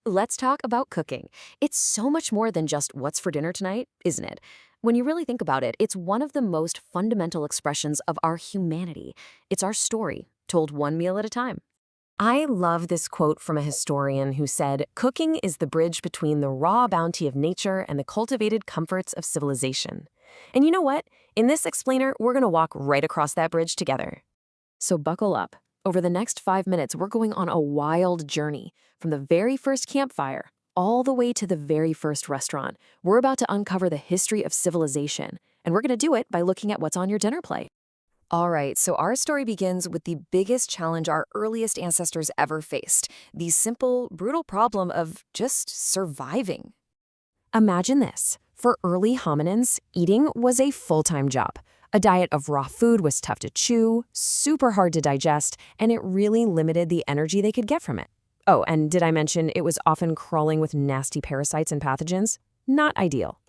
Let's talk about cooking. It's so much more than just what's for dinner tonight, isn't it? When you really think about it, it's one of the most fundamental expressions of our humanity. It's our story, told one meal at a time. I love this quote from a historian who said, "Cooking is the bridge between the raw bounty of nature and the cultivated comforts of civilization." And you know what? In this explainer, we're going to walk right across that bridge together. So buckle up. Over the next 5 minutes, we're going on a wild journey from the very first campfire all the way to the very first restaurant. We're about to uncover the history of civilization, and we're going to do it by looking at what's on your dinner plate. All right, so our story begins with the biggest challenge our earliest ancestors ever faced, the simple, brutal problem of just surviving. Imagine this. For early hominins, eating was a full-time job. A diet of raw food was tough to chew, super hard to digest, and it really limited the energy they could get from it. Oh, and did I mention it was often crawling with nasty parasites and pathogens? Not ideal.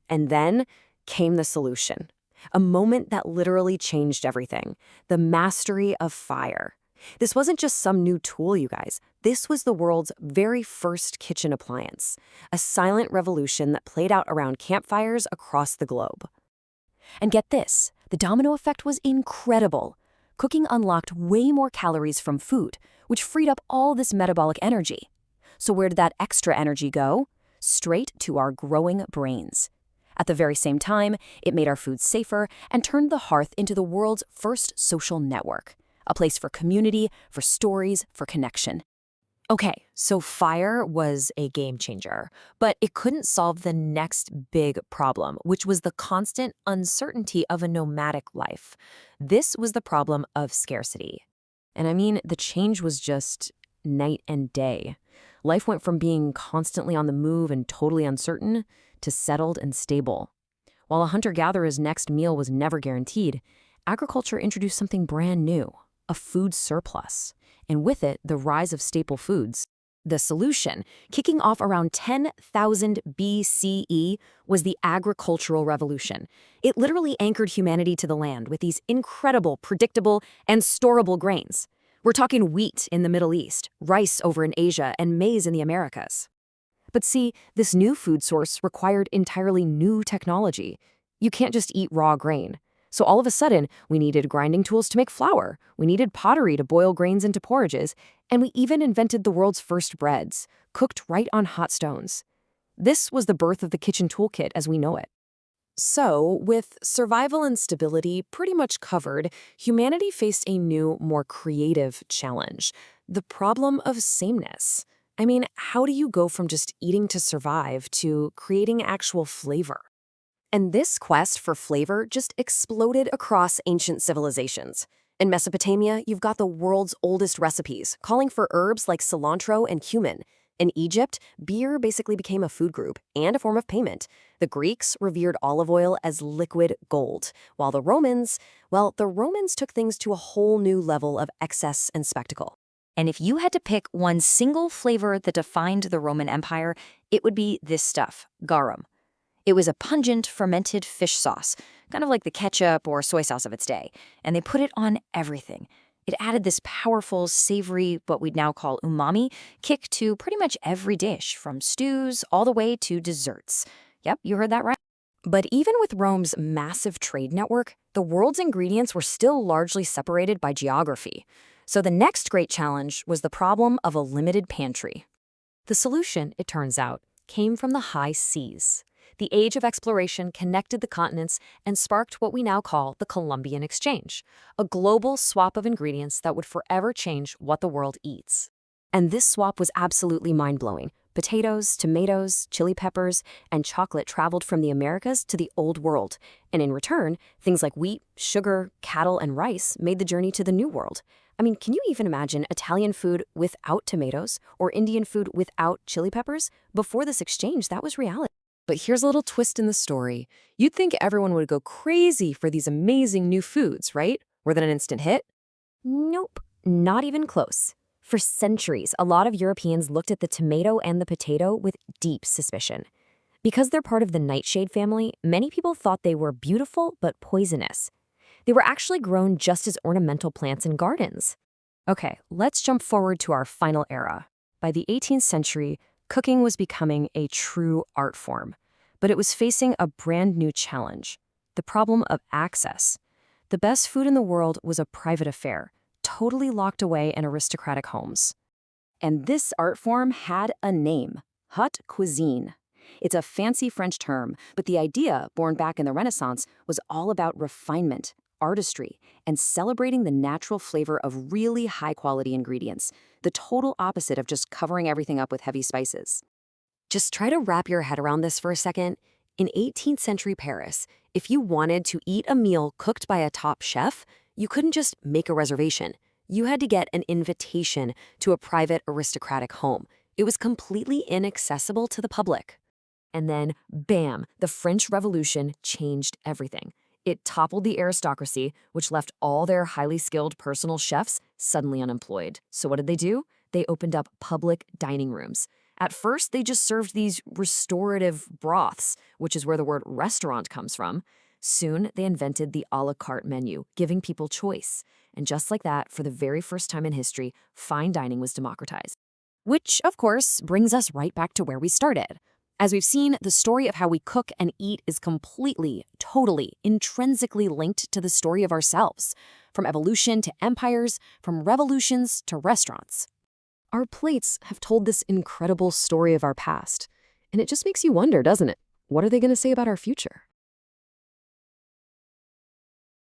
And then came the solution. A moment that literally changed everything. The mastery of fire. This wasn't just some new tool, you guys. This was the world's very first kitchen appliance. A silent revolution that played out around campfires across the globe. And get this, the domino effect was incredible. Cooking unlocked way more calories from food, which freed up all this metabolic energy. So where did that extra energy go? Straight to our growing brains. At the very same time, it made our food safer and turned the hearth into the world's first social network. A place for community, for stories, for connection. Okay, so fire was a game changer, but it couldn't solve the next big problem, which was the constant uncertainty of a nomadic life. This was the problem of scarcity. And I mean, the change was just night and day. Life went from being constantly on the move and totally uncertain to settled and stable. While a hunter-gatherer's next meal was never guaranteed, agriculture introduced something brand new, a food surplus. And with it, the rise of staple foods. The solution, kicking off around 10,000 BCE, was the agricultural revolution. It literally anchored humanity to the land with these incredible, predictable, and storable grains. We're talking wheat in the Middle East, rice over in Asia, and maize in the Americas. But see, this new food source required entirely new technology. You can't just eat raw grain. So all of a sudden, we needed grinding tools to make flour, we needed pottery to boil grains into porridges, and we even invented the world's first breads, cooked right on hot stones. This was the birth of the kitchen toolkit as we know it. So, with survival and stability pretty much covered, humanity faced a new, more creative challenge, the problem of sameness. I mean, how do you go from just eating to survive to creating actual flavor? And this quest for flavor just exploded across ancient civilizations. In Mesopotamia, you've got the world's oldest recipes, calling for herbs like cilantro and cumin. In Egypt, beer basically became a food group and a form of payment. The Greeks revered olive oil as liquid gold, while the Romans took things to a whole new level of excess and spectacle. And if you had to pick one single flavor that defined the Roman Empire, it would be this stuff, garum. It was a pungent, fermented fish sauce, kind of like the ketchup or soy sauce of its day, and they put it on everything. It added this powerful, savory, what we'd now call umami, kick to pretty much every dish, from stews all the way to desserts. Yep, you heard that right. But even with Rome's massive trade network, the world's ingredients were still largely separated by geography. So the next great challenge was the problem of a limited pantry. The solution, it turns out, came from the high seas. The age of exploration connected the continents and sparked what we now call the Columbian Exchange, a global swap of ingredients that would forever change what the world eats. And this swap was absolutely mind-blowing. Potatoes, tomatoes, chili peppers, and chocolate traveled from the Americas to the Old World. And in return, things like wheat, sugar, cattle, and rice made the journey to the New World. I mean, can you even imagine Italian food without tomatoes or Indian food without chili peppers? Before this exchange, that was reality. But here's a little twist in the story. You'd think everyone would go crazy for these amazing new foods, right? Were they an instant hit? Nope, not even close. For centuries, a lot of Europeans looked at the tomato and the potato with deep suspicion. Because they're part of the nightshade family, many people thought they were beautiful but poisonous. They were actually grown just as ornamental plants in gardens. Okay, let's jump forward to our final era. By the 18th century, cooking was becoming a true art form. But it was facing a brand new challenge, the problem of access. The best food in the world was a private affair, totally locked away in aristocratic homes. And this art form had a name, haute cuisine. It's a fancy French term, but the idea, born back in the Renaissance, was all about refinement, artistry, and celebrating the natural flavor of really high-quality ingredients, the total opposite of just covering everything up with heavy spices. Just try to wrap your head around this for a second. In 18th century Paris, if you wanted to eat a meal cooked by a top chef, you couldn't just make a reservation. You had to get an invitation to a private aristocratic home. It was completely inaccessible to the public. And then, bam, the French Revolution changed everything. It toppled the aristocracy, which left all their highly skilled personal chefs suddenly unemployed. So what did they do? They opened up public dining rooms. At first, they just served these restorative broths, which is where the word restaurant comes from. Soon, they invented the a la carte menu, giving people choice. And just like that, for the very first time in history, fine dining was democratized. Which, of course, brings us right back to where we started. As we've seen, the story of how we cook and eat is completely, totally, intrinsically linked to the story of ourselves. From evolution to empires, from revolutions to restaurants. Our plates have told this incredible story of our past. And it just makes you wonder, doesn't it? What are they going to say about our future?